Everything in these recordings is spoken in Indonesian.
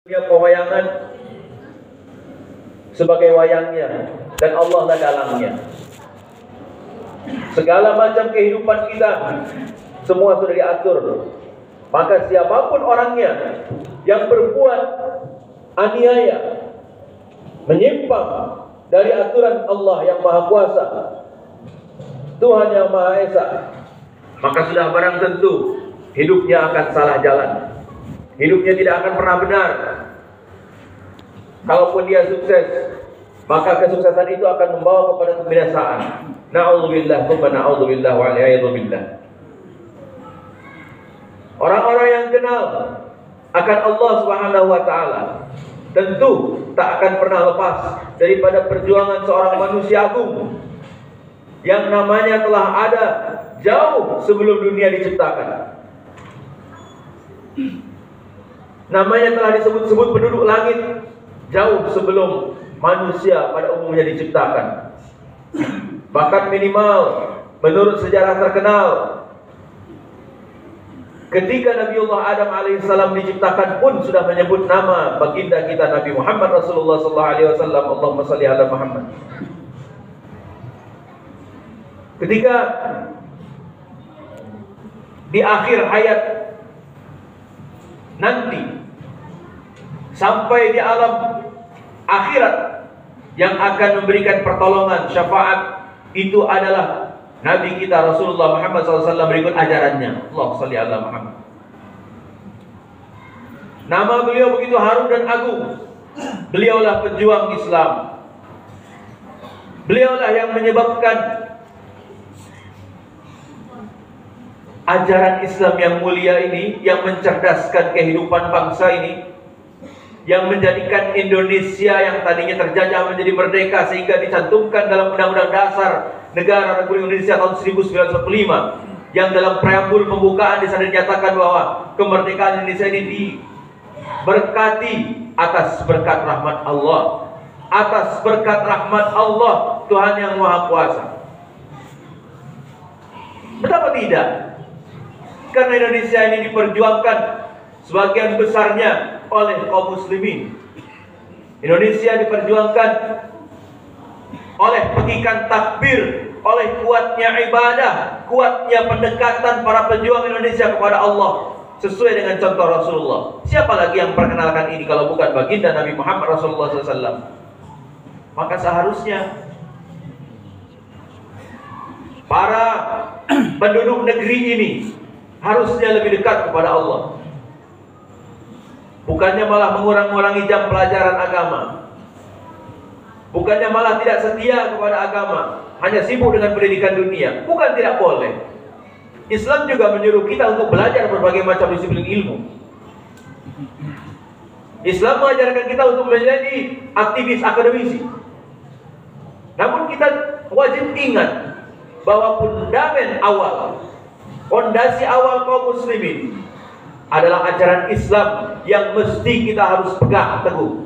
Dia pewayangan sebagai wayangnya, dan Allah lah dalangnya. Segala macam kehidupan kita semua sudah diatur. Maka siapapun orangnya yang berbuat aniaya, menyimpang dari aturan Allah yang Maha Kuasa, Tuhan yang Maha Esa, maka sudah barang tentu hidupnya akan salah jalan. Hidupnya tidak akan pernah benar. Kalaupun dia sukses, maka kesuksesan itu akan membawa kepada kebinasaan. Na'udzubillah, na'udzubillah wa'alaikumbillah. Orang-orang yang kenal akan Allah Subhanahu wa Ta'ala tentu tak akan pernah lepas daripada perjuangan seorang manusia agung yang namanya telah ada jauh sebelum dunia diciptakan. Namanya telah disebut-sebut penduduk langit jauh sebelum manusia pada umumnya diciptakan. Bahkan minimal menurut sejarah terkenal, ketika Nabiullah Adam alaihissalam diciptakan pun sudah menyebut nama baginda kita Nabi Muhammad Rasulullah sallallahu alaihi wasallam. Allahumma shalli ala Muhammad. Ketika di akhir hayat nanti, sampai di alam akhirat, yang akan memberikan pertolongan syafaat itu adalah Nabi kita Rasulullah Muhammad SAW berikut ajarannya. Allahumma shalli ala Muhammad. Nama beliau begitu harum dan agung. Beliaulah pejuang Islam. Beliaulah yang menyebabkan ajaran Islam yang mulia ini, yang mencerdaskan kehidupan bangsa ini, yang menjadikan Indonesia yang tadinya terjajah menjadi merdeka, sehingga dicantumkan dalam Undang-Undang Dasar Negara Republik Indonesia tahun 1945, yang dalam preambul pembukaan di sana dinyatakan bahwa kemerdekaan Indonesia ini diberkati atas berkat rahmat Allah, atas berkat rahmat Allah Tuhan yang Maha Kuasa. Betapa tidak? Karena Indonesia ini diperjuangkan sebagian besarnya oleh kaum muslimin. Indonesia diperjuangkan oleh pekikan takbir, oleh kuatnya ibadah, kuatnya pendekatan para pejuang Indonesia kepada Allah sesuai dengan contoh Rasulullah. Siapa lagi yang perkenalkan ini kalau bukan baginda Nabi Muhammad Rasulullah SAW? Maka seharusnya para penduduk negeri ini harusnya lebih dekat kepada Allah. Bukannya malah mengurang-urangi jam pelajaran agama. Bukannya malah tidak setia kepada agama, hanya sibuk dengan pendidikan dunia. Bukan tidak boleh. Islam juga menyuruh kita untuk belajar berbagai macam disiplin ilmu. Islam mengajarkan kita untuk menjadi aktivis akademisi. Namun kita wajib ingat bahwa fondasi awal kaum muslimin adalah ajaran Islam yang mesti kita harus pegang teguh.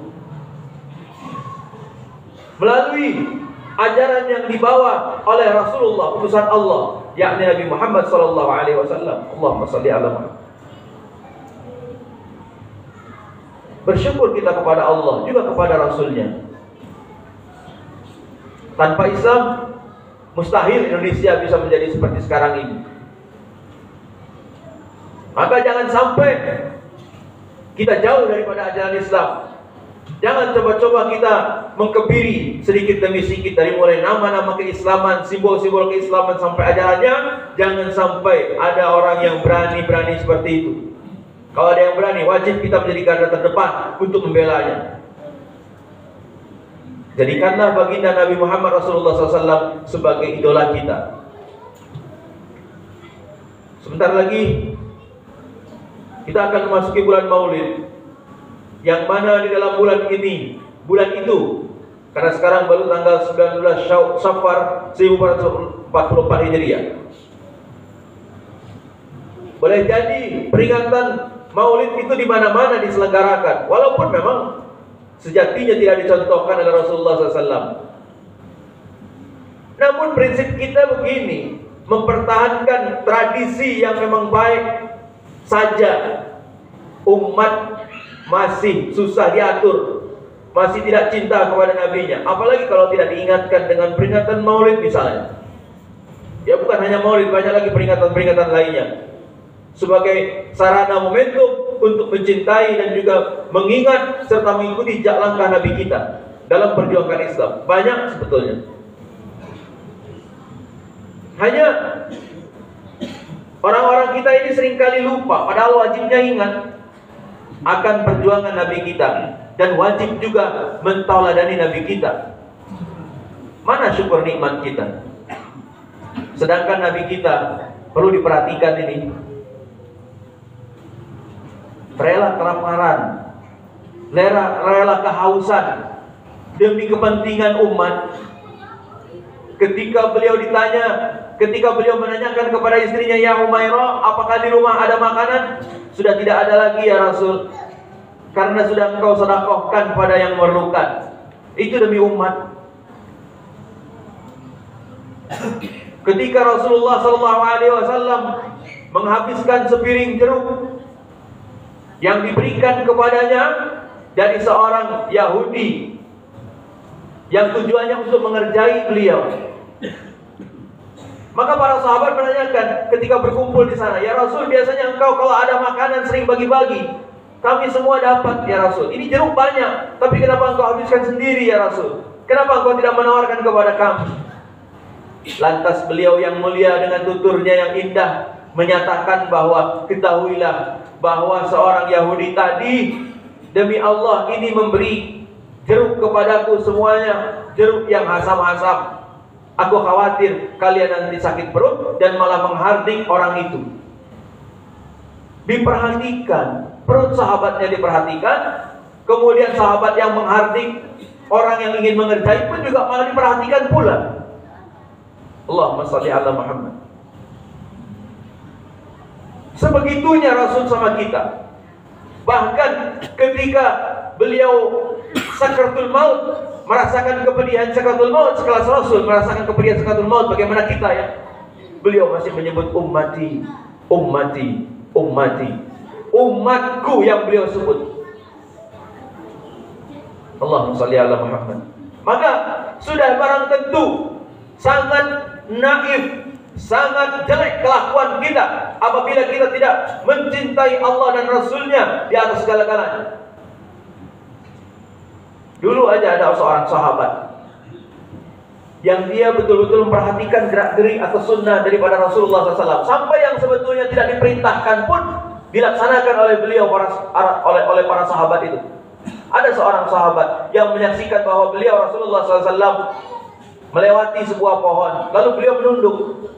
Melalui ajaran yang dibawa oleh Rasulullah, utusan Allah, yakni Nabi Muhammad sallallahu alaihi wasallam. Allahumma shalli ala Muhammad. Bersyukur kita kepada Allah, juga kepada Rasulnya. Tanpa Islam, mustahil Indonesia bisa menjadi seperti sekarang ini. Maka jangan sampai kita jauh daripada ajaran Islam. Jangan coba-coba kita mengkebiri sedikit demi sedikit, dari mulai nama-nama keislaman, simbol-simbol keislaman sampai ajarannya. Jangan sampai ada orang yang berani seperti itu. Kalau ada yang berani, wajib kita menjadi garda terdepan untuk membelanya. Jadikanlah baginda Nabi Muhammad Rasulullah SAW sebagai idola kita. Sebentar lagi kita akan memasuki bulan Maulid, yang mana di dalam bulan itu, karena sekarang baru tanggal 19 Safar 1444 Hijriah. Boleh jadi peringatan Maulid itu di mana-mana diselenggarakan, walaupun memang sejatinya tidak dicontohkan oleh Rasulullah SAW. Namun prinsip kita begini, mempertahankan tradisi yang memang baik saja. Umat masih susah diatur, masih tidak cinta kepada nabinya, apalagi kalau tidak diingatkan dengan peringatan Maulid misalnya. Ya bukan hanya Maulid, banyak lagi peringatan-peringatan lainnya sebagai sarana momentum untuk mencintai dan juga mengingat serta mengikuti jejak langkah Nabi kita dalam perjuangan Islam. Banyak sebetulnya. Hanya orang-orang kita ini seringkali lupa, padahal wajibnya ingat akan perjuangan Nabi kita, dan wajib juga mentauladani Nabi kita. Mana syukur nikmat kita? Sedangkan Nabi kita perlu diperhatikan ini, rela kelaparan, rela kehausan demi kepentingan umat. Ketika beliau menanyakan kepada istrinya, "Ya Umairah, apakah di rumah ada makanan?" "Sudah tidak ada lagi ya Rasul, karena sudah engkau sedekahkan pada yang memerlukan." Itu demi umat. Ketika Rasulullah SAW menghabiskan sepiring jeruk yang diberikan kepadanya dari seorang Yahudi yang tujuannya untuk mengerjai beliau, maka para sahabat menanyakan ketika berkumpul di sana, "Ya Rasul, biasanya engkau kalau ada makanan sering bagi-bagi. Kami semua dapat ya Rasul. Ini jeruk banyak, tapi kenapa engkau habiskan sendiri ya Rasul? Kenapa engkau tidak menawarkan kepada kami?" Lantas beliau yang mulia dengan tuturnya yang indah menyatakan bahwa, "Ketahuilah bahwa seorang Yahudi tadi, demi Allah ini memberi jeruk kepadaku semuanya, jeruk yang asam-asam. Aku khawatir kalian nanti sakit perut dan malah menghardik orang itu." Diperhatikan, perut sahabatnya diperhatikan, kemudian sahabat yang menghardik orang yang ingin mengerjai pun juga malah diperhatikan pula. Allahumma shalli ala Muhammad. Sebegitunya Rasul sama kita. Bahkan ketika beliau sakaratul maut, merasakan kepedihan sakaratul maut, sekelas Rasul merasakan kepedihan sakaratul maut, bagaimana kita ya? Beliau masih menyebut ummati, ummati, ummati, umatku yang beliau sebut. Allahumma shalli ala Muhammad. Maka sudah barang tentu sangat naif, sangat jelek kelakuan kita apabila kita tidak mencintai Allah dan Rasulnya di atas segala-galanya. Dulu aja ada seorang sahabat yang dia betul-betul memperhatikan gerak-gerik atau sunnah daripada Rasulullah SAW, sampai yang sebetulnya tidak diperintahkan pun dilaksanakan oleh beliau, oleh para sahabat itu. Ada seorang sahabat yang menyaksikan bahwa beliau Rasulullah SAW melewati sebuah pohon, lalu beliau menunduk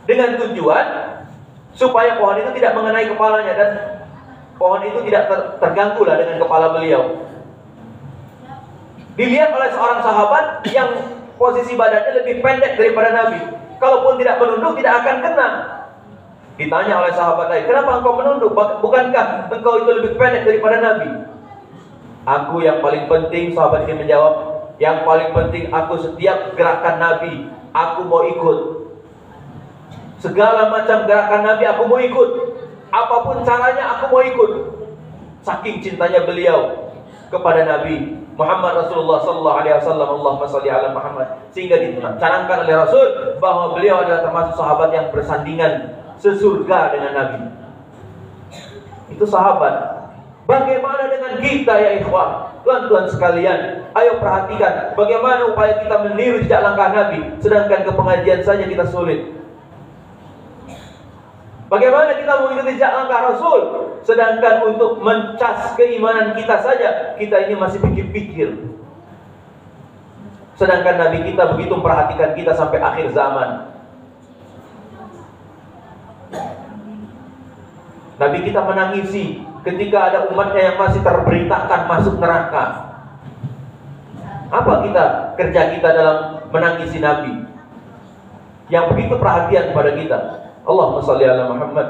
dengan tujuan supaya pohon itu tidak mengenai kepalanya dan pohon itu tidak terganggu lah dengan kepala beliau. Dilihat oleh seorang sahabat yang posisi badannya lebih pendek daripada Nabi. Kalaupun tidak menunduk tidak akan kena. Ditanya oleh sahabat lain, "Kenapa engkau menunduk? Bukankah engkau itu lebih pendek daripada Nabi?" "Aku yang paling penting," sahabat ini menjawab, "yang paling penting aku setiap gerakan Nabi aku mau ikut. Segala macam gerakan Nabi aku mau ikut. Apapun caranya aku mau ikut." Saking cintanya beliau kepada Nabi Muhammad Rasulullah sallallahu alaihi wasallam, Allahumma shalli ala Muhammad, sehingga dicanangkan oleh Rasul bahwa beliau adalah termasuk sahabat yang bersandingan sesurga dengan Nabi. Itu sahabat. Bagaimana dengan kita ya ikhwah? Tuan-tuan sekalian, ayo perhatikan bagaimana upaya kita meniru jejak langkah Nabi, sedangkan ke pengajian saja kita sulit. Bagaimana kita mengikuti jejak langkah Rasul, sedangkan untuk mencas keimanan kita saja kita ini masih pikir-pikir. Sedangkan Nabi kita begitu memperhatikan kita sampai akhir zaman. Nabi kita menangisi ketika ada umatnya yang masih terberitakan masuk neraka. Apa kerja kita dalam menangisi Nabi yang begitu perhatian pada kita? Allahumma shalli ala Muhammad.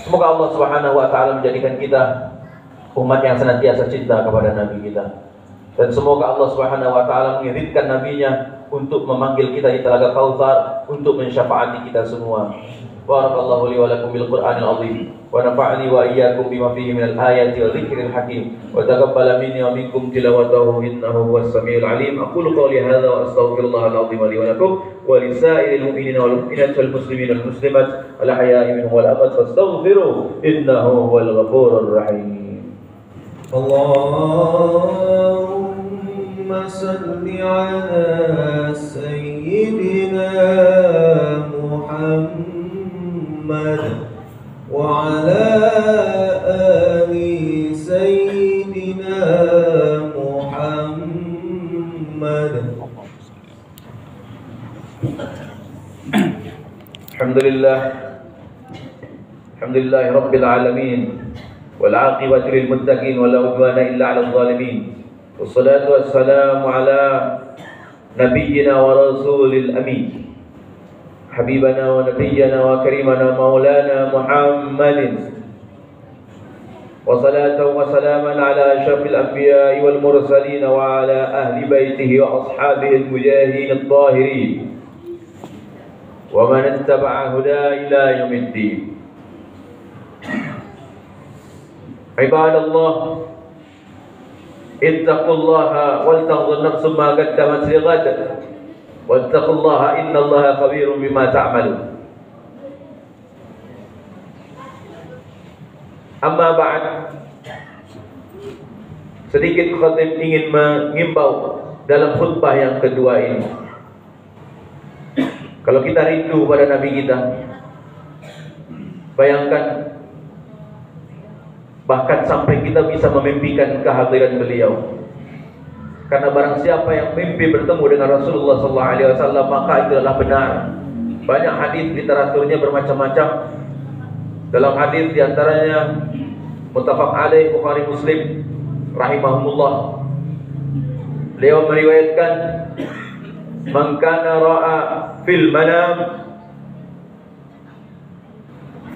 Semoga Allah Subhanahu wa taala menjadikan kita umat yang senantiasa cinta kepada Nabi kita, dan semoga Allah Subhanahu wa taala mengirimkan nabinya untuk memanggil kita di telaga Kautsar untuk mensyafaati kita semua. Barakallahu li wa lakum bil Qur'anil azim wa nafa'ani wa iyyakum bima fihi minal ayati wa dzikril hakim wa taqabbala minni wa minkum tilawatahu innahu huwas samiul alim. Aqulu qawli hadza wa astaghfirullahal azim li wa lakum wa lisa'iril mu'minina wal mu'minat wal muslimina wal muslimat al ahya'i minhum wal amwat fastaghfiruhu innahu huwal ghafurur rahim. Allahumma salli ala sayyidina Muhammad wa ala ali sayyidina Muhammad. Alhamdulillah rabbil alamin wal aqibatu lil muttaqin wa la udwana illa 'alal zalimin. Wassalatu wassalamu ala nabiyyina wa rasulil amin habibana wa nabiyyana wa karimana maulana Muhammadin wa salatan wa salaman ala asyrafil anbiya'i wal mursalin wa ala ahli baitihi wa ashabihi al-mujahidin at-tahirin wa man ittaba'a huda ila yaumiddin. Ibadallah, ittaqullaha wal tanzur nafsum ma qaddamat lighad wattaqullaha innallaha khabirun bima ta'malun. Amma ba'd, sedikit khatib ingin mengimbau dalam khutbah yang kedua ini. Kalau kita rindu pada Nabi kita, bayangkan bahkan sampai kita bisa memimpikan kehadiran beliau. Karena barang siapa yang mimpi bertemu dengan Rasulullah SAW, maka itu adalah benar. Banyak hadis literaturnya bermacam-macam. Dalam hadis diantaranya muttafaq alaih Bukhari Muslim rahimahumullah, beliau meriwayatkan, man kana ra'a fil manam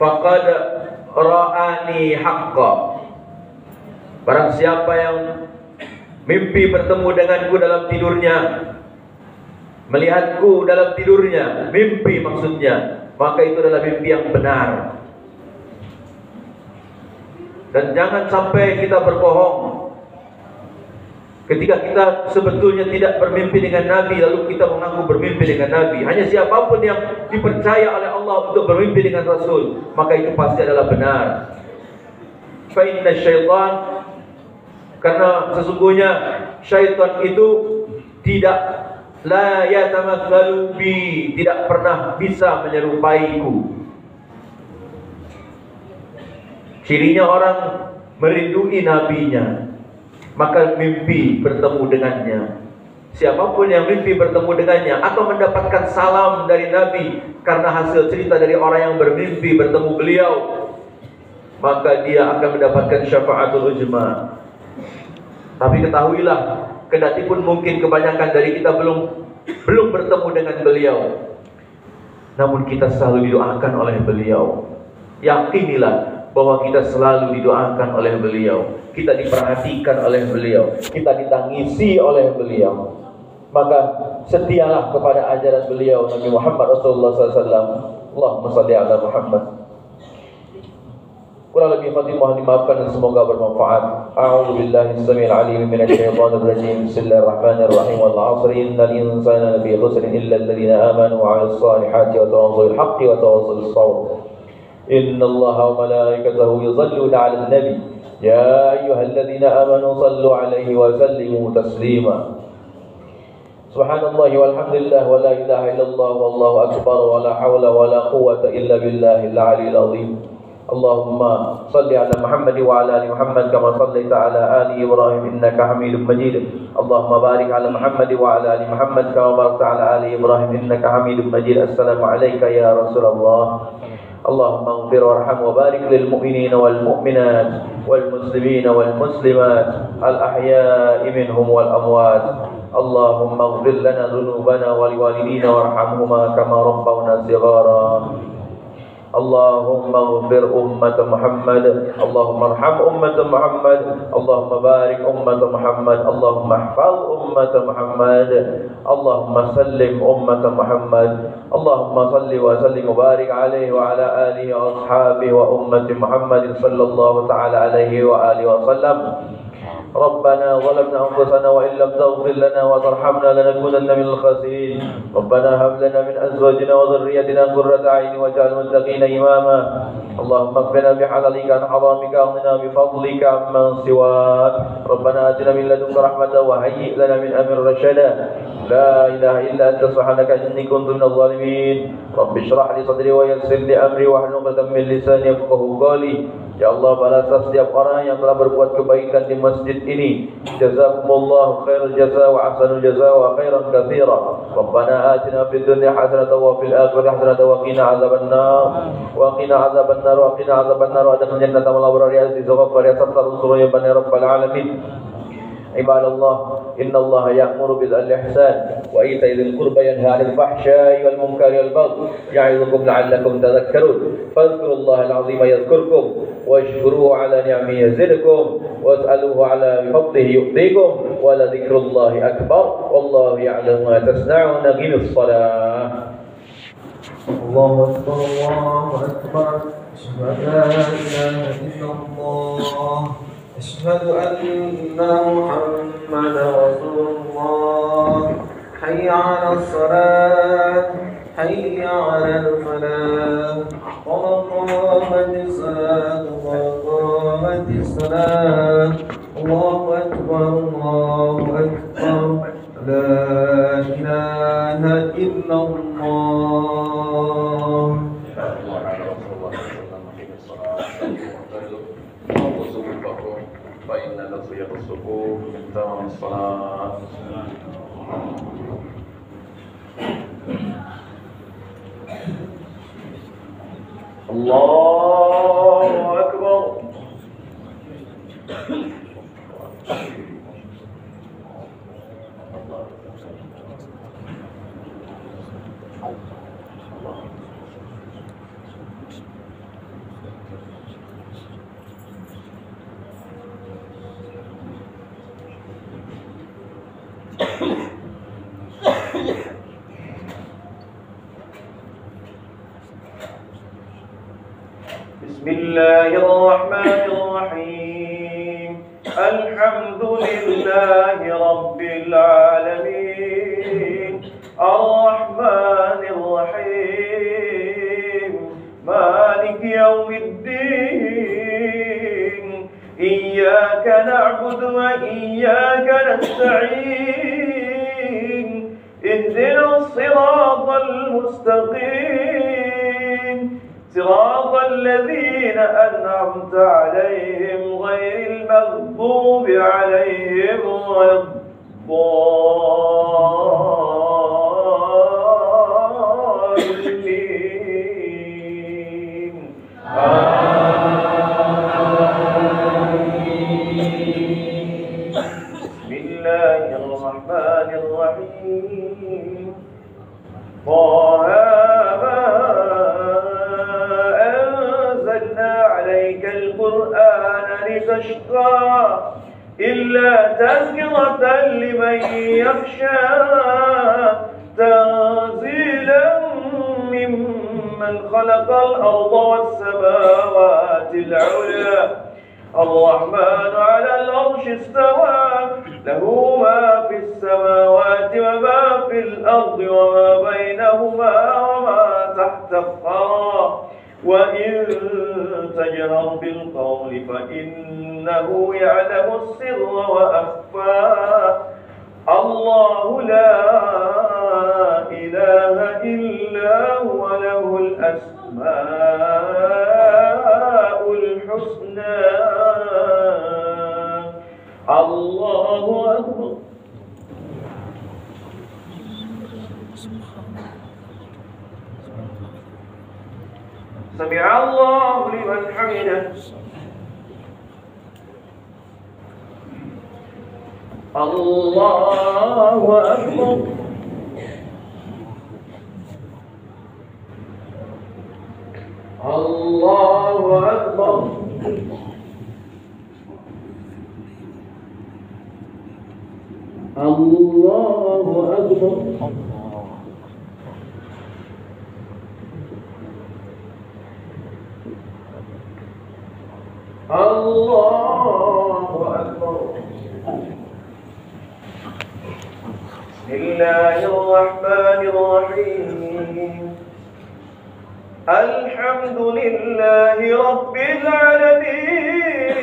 faqad ra'ani haqqa. Barang siapa yang mimpi bertemu denganku dalam tidurnya, melihatku dalam tidurnya, mimpi maksudnya, maka itu adalah mimpi yang benar. Dan jangan sampai kita berbohong ketika kita sebetulnya tidak bermimpi dengan Nabi, lalu kita mengaku bermimpi dengan Nabi. Hanya siapapun yang dipercaya oleh Allah untuk bermimpi dengan Rasul, maka itu pasti adalah benar. Fa inna syaitan, karena sesungguhnya syaitan itu tidak la yatamatsalu bi, tidak pernah bisa menyerupaiku. Cirinya orang merindui nabinya, maka mimpi bertemu dengannya. Siapapun yang mimpi bertemu dengannya atau mendapatkan salam dari Nabi karena hasil cerita dari orang yang bermimpi bertemu beliau, maka dia akan mendapatkan syafaatul uzma. Tapi ketahuilah, kendati pun mungkin kebanyakan dari kita belum bertemu dengan beliau, namun kita selalu didoakan oleh beliau. Yakinilah bahwa kita selalu didoakan oleh beliau, kita diperhatikan oleh beliau, kita ditangisi oleh beliau. Maka setialah kepada ajaran beliau Nabi Muhammad Rasulullah SAW. Allahumma salli ala Muhammad. Kurang lebih khatimah dimaafkan dan semoga bermanfaat. A'udzu billahi as-sami'il 'alim minasy syaithanir rajim. Bismillahirrahmanirrahim. Wal 'asri innal insana lafi khusrin illa alladziina aamanu wa 'amilus shalihati wa tawassaw bil haqqi wa tawassaw bis sabr. Innallaha wa malaikatahu yusalluna 'alan nabi. Ya ayyuhalladzina amanu sallu 'alaihi wa sallimu taslima. Subhanallah walhamdulillah wa la ilaha illallah wallahu akbar wa la hawla wa la quwwata illa billahil 'aliyyil 'azim. Allahumma salli ala Muhammad wa ala ali Muhammad kama sallaita ala ali Ibrahim innaka Hamidum Majid. Allahumma barik ala Muhammad wa ala ali Muhammad kama barakta ala ali Ibrahim innaka Hamidum Majid. Assalamu alayka ya Rasulullah. Allahumma ighfir warham wa barik lil mu'minina wal mu'minat wal muslimina wal muslimat al ahya'i minhum wal amwat. Allahumma ighfir lana dhunubana wa liwalidina warhamhuma kama rabbawna shighara. اللهم اغفر أمة محمد، اللهم ارحم أمة محمد، اللهم بارك أمة محمد، اللهم احفظ أمة محمد، اللهم سلم أمة محمد، اللهم صل وسلم وبارك عليه وعلى آله وأصحابه وأمة محمد صلى الله تعالى عليه وآله وسلم. ربنا ظلمنا أنفسنا وإن لم تغفر لنا وترحمنا لنكونن من الخاسرين. ربنا هب لنا من أزواجنا وذريتنا قرة أعين واجعل المتقين إماما. اللهم اكفنا بحلالك عن حرامك واغننا بفضلك عمن سواك. ربنا آتنا من لدنك رحمة وهيئ لنا من أمر رشدا. لا إله إلا أنت سبحانك إني كنت من الظالمين. رب اشرح لي صدري ويسر لي أمري واحلل عقدة من لساني يفقهوا قولي. Ya Allah, balaslah setiap orang yang telah berbuat kebaikan di masjid ini. Jazakumullahu khairal jaza wa ahsanul jaza wa khairan katsira. Rabbana atina fid dunya hasanatan wa fil akhirati hasanatan wa qina azabannar. Wa qina azabannar wa qina azabannar wa adkhilna jannata ma'al abrar ya aziz wa ghaffar ya sattar unsur ya bani rabbal alamin. عباد الله إن الله يأمر بالإحسان وإيتاء ذي القربى ينهى عن الفحشاء والمنكر والبغي يعظكم لعلكم تذكرون فاذكروا الله العظيم يذكركم واشكروه على نعمه يزدكم واسألوه على فضله يؤتيكم ولذكر الله أكبر والله يعلم ما تصنعون. قم الصلاة. الله أكبر الله أكبر أشهد أن لا إله إلا الله أشهد أن محمدا رسول الله. حي على الصلاة حي على الفلاح قد قامت الصلاة قد قامت الصلاة. الله أكبر الله أكبر لا إله إلا الله. فإن تصفية الصفوف من تمام الصلاة. الله أكبر. بسم الله الرحمن الرحيم. الحمد لله رب العالمين الرحمن الرحيم مالك يوم الدين. إياك نعبد وإياك نستعين. اهدنا الصراط المستقيم صراط الذين أنعمت عليهم غير المغضوب عليهم ولا الضالين. بسم الله الرحمن الرحيم. طه عليك القرآن لتشقى إلا تذكرة لمن يخشى تنزيلا ممن خلق الأرض والسماوات العلى. الرحمن على العرش استوى له ما في السماوات وما في الأرض وما بينهما وما تحت الثرى. وإن تجهر بالقول فإنه يعلم السر وأخفى. الله لا إله إلا هو له الأسماء الحسنى. الله أكبر. سمع الله لمن حمده. الله أكبر. أكبر. الله أكبر. الله أكبر. بسم الله الرحمن الرحيم. الحمد لله رب العالمين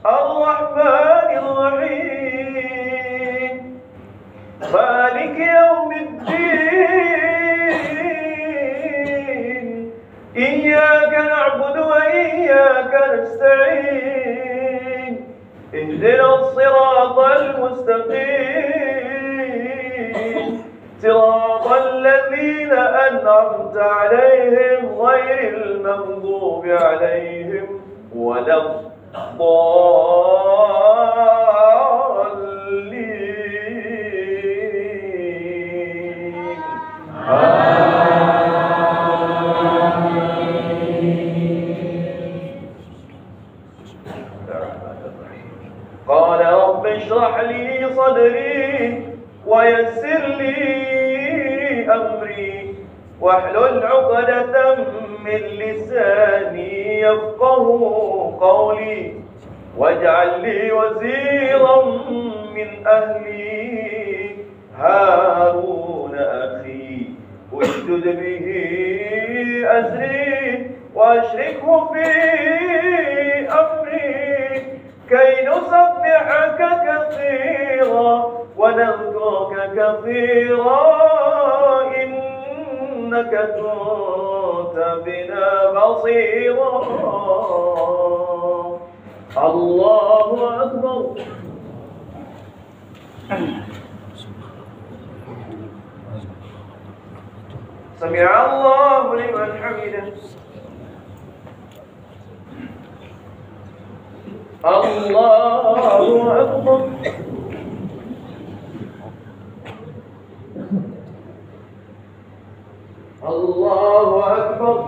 الرحمن الرحيم مالك يوم الدين إياك نعبد وإياك نستعين اهدنا الصراط المستقيم صراط الذين أنعمت عليهم غير المغضوب عليهم ولا الضالين. قال رب اشرح لي صدري ويسر لي أمري واحلل عقدة من لساني يفقه قولي واجعل لي وزيرا من أهلي هارون أخي اشدد به أزري وأشركه في أمري كي نسبحك كثيرا ونذكرك كثيرا إنك كنت بنا بصيرا. الله أكبر. سمع الله لمن حمده. الله أكبر. الله أكبر.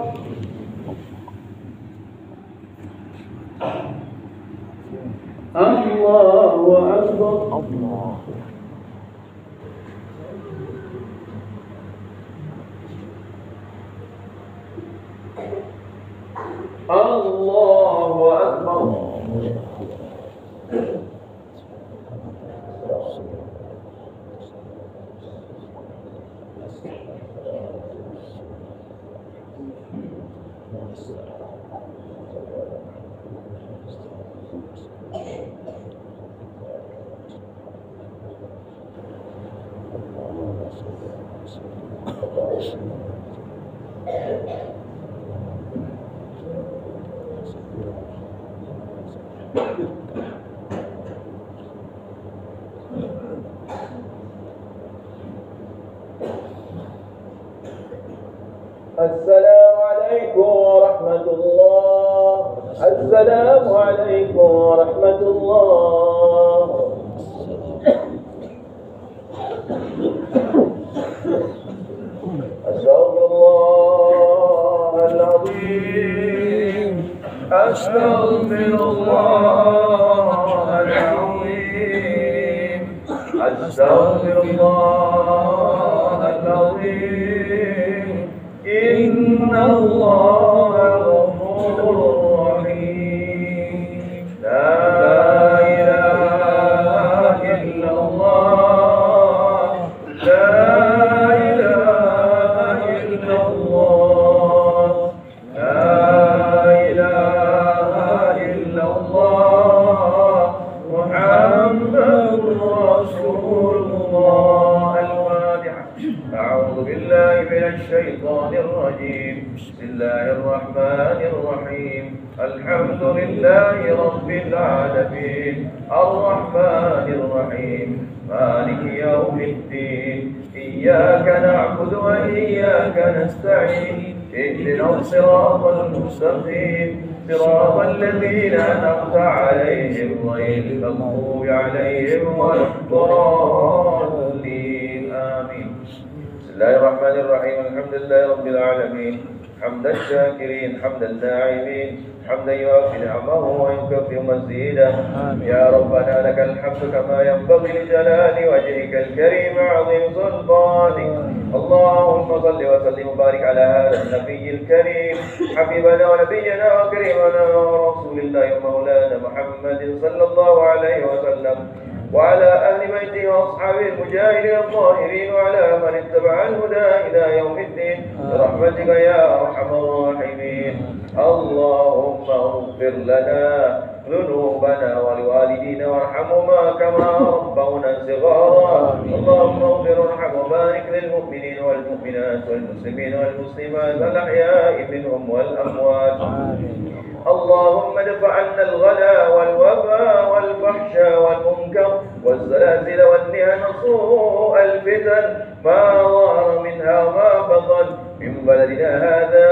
الله أكبر. الله أكبر. السلام عليكم ورحمة الله. السلام عليكم ورحمة الله. أستغفر الله العظيم. أستغفر الله العظيم. أستغفر الله العظيم. إن الله غفور رحيم. لا إله إلا الله. لا إله إلا الله. لا إله إلا الله محمد رسول الله. الفاتحة. أعوذ بالله من الشيطان الرجيم. بسم الله الرحمن الرحيم. الحمد لله رب العالمين الرحمن الرحيم مالك يوم الدين إياك نعبد وإياك نستعين اهدنا الصراط المستقيم صراط الذين أنعمت عليهم غير المغضوب عليهم ولا الضالين. آمين. بسم الله الرحمن الرحيم. الحمد لله رب العالمين حمد الشاكرين حمد الناعمين حمدا يوافي نعمه ويكفي مزيده. يا ربنا لك الحمد كما ينبغي لجلال وجهك الكريم عظيم سلطانك. اللهم صل وسلم وبارك على هذا النبي الكريم حبيبنا ونبينا وكريمنا ورسول الله ومولانا محمد صلى الله عليه وسلم وعلى أهل بيته وأصحابه المجاهدين الظاهرين وعلى من اتبع الهدى إلى يوم الدين برحمتك يا أرحم الراحمين. اللهم اغفر لنا ذنوبنا ولوالدينا وارحمهما كما ربونا صغارا. اللهم اغفر وارحم وبارك للمؤمنين والمؤمنات والمسلمين والمسلمات الأحياء منهم والأموات. اللهم ادفع عنا الغلا والوباء والفحشاء والمنكر والزلازل والمحن سوء الفتن ما ظهر منها وما بطن من بلدنا هذا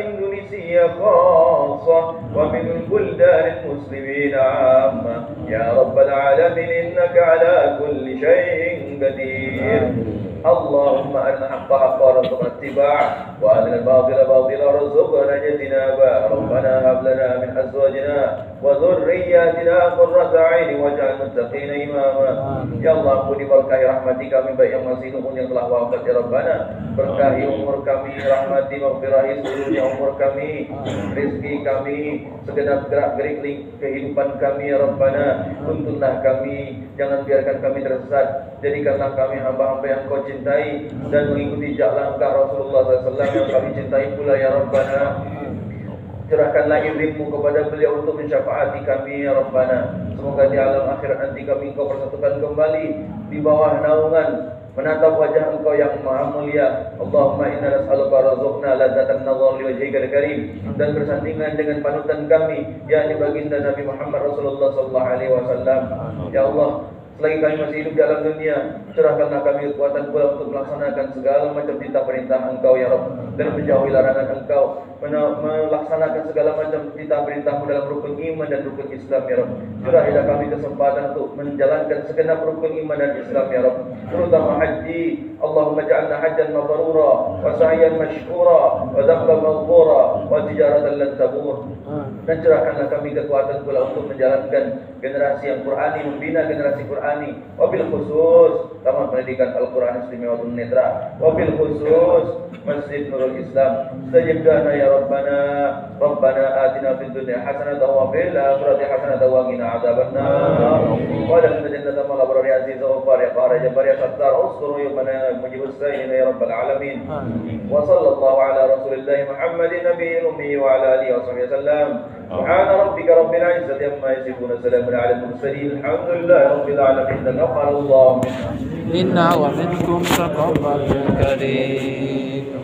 إندونيسيا خاصة ومن بلدان المسلمين عامة يا رب العالمين إنك على كل شيء قدير. اللهم أرنا الحق حقا وارزقنا اتباعه وأرنا الباطل باطلا وارزقنا اجتنابه. ربنا هب لنا من أزواجنا وذرياتنا قرة أعين واجعل المتقين إماما. Ya Allah, ampuni berkahi rahmati kami baik yang masih hidup yang telah wafat ya Rabbana. Berkahi umur kami, rahmati maghfirahi seluruhnya umur kami, rezeki kami, segenap gerak-gerik kehidupan kami ya Rabbana. Tuntunlah kami, jangan biarkan kami tersesat. Jadikanlah kami hamba-hamba yang Kau cintai dan mengikuti jejak langkah Rasulullah SAW yang kami cintai pula ya Rabbana. Curahkanlah ilmu kepada beliau untuk mensyafaati kami ya Rabbana. Semoga di alam akhirat nanti kami Engkau persatukan kembali di bawah naungan menatap wajah Engkau yang maha mulia. Allahumma inna nas'aluka warzuqna ladzatan nazar li wajhikal karim, dan bersandingan dengan panutan kami yakni baginda Nabi Muhammad Rasulullah sallallahu alaihi wasallam. Ya Allah, selagi kami masih hidup di alam dunia, curahkanlah kami kekuatan pula untuk melaksanakan segala macam perintah Engkau ya Rabb, dan menjauhi larangan Engkau, melaksanakan segala macam perintah-perintahmu dalam rukun iman dan rukun Islam ya Rabb. Curahilah kami kesempatan untuk menjalankan segenap rukun iman dan Islam ya Rabb, terutama haji. Allahumma ja'alna hajjan mabrura wa sa'yan mashkura wa dhanban maghfura wa tijaratan lan tabur. Dan curahkanlah kami kekuatan pula untuk menjalankan generasi yang Qur'ani, membina generasi Qur'ani, wabil khusus Taman Pendidikan Al-Quran Istimewa Netra, wabil khusus Masjid Nurul Islam. Stajib dana ya Rabbana. Rabbana atina fid dunya hasanatan wa fil akhirati hasanatan wa qina adzabannar. Wa adkhilna jannata ma'al abrar ya aziz wa ghafar ya qahhar ya jabbar ya sattar ustur yumana mujibus sa'ilin ya rabbal alamin. Wa sallallahu ala rasulillah Muhammadin nabiyil ummi wa ala alihi wa sahbihi wasallam. Subhana rabbika rabbil izzati amma yasifun, salamun ala al-mursalin, alhamdulillahi rabbil alamin. Taqabbalallahu minna wa minkum taqabbalul karim.